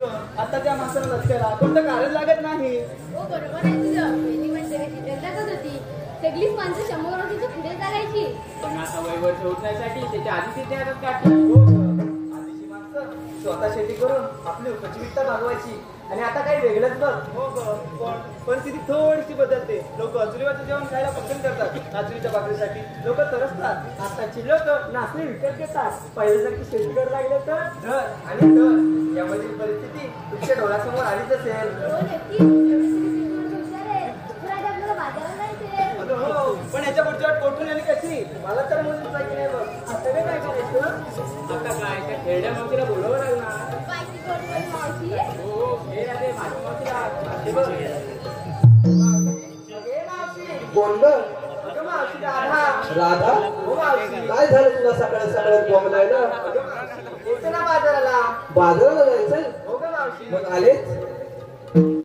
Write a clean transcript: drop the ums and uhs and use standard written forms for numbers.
आताच्या माणसाला लक्षाला कोणतं कारण लागत नाही. हो बरोबर आहे तुझं. पहिली म्हणजे जगतच होती. सगळीच माणसं 100 वर्षाच्या पुढे चालायची. पण आता वयवर ठेवण्यासाठी त्याच्या आधी तिथे हातात काढली. आधीची माणसं स्वतः शेती करून आपली उपजीविका भागवायची आणि आता काही वेगळंच बघ. हो पण परिस्थिती थोडीशी बदलते. लोक चुलीवरचं जेवण खायला पसंत करतात. नाचणीच्या भाकरीसाठी लोक तरसतात. आताची लोक नाचणी विकत घेतात. पहिल्यासारखी शेती करायला लागले तर धर आणि धर यामधील परिस्थिती तुमच्या डोळ्यासमोर आलीच असेल. हो नक्की. एवढी सगळी हुशार आहे. तर आज आपल्याला बाजारात जायचंय. अगं हो पण याच्या पुढच्या वाट कोठून आली कशी मला तर मुलीच माहिती नाही बघ. आता काय करायचं. आता काय त्या खेळड्या मावशीला बोलावं लागणार. बायकी कोण मावशी. हो हे रे माझी मावशीला हे बघ. कोण ग? अगं मावशी राधा. राधा? हो मावशी. काय झालं तुला सकाळी सकाळी बॉम्ब लायला? येतो ना बाजाराला. बाजाराला जायचंय? हो ग मावशी. मग आलेच?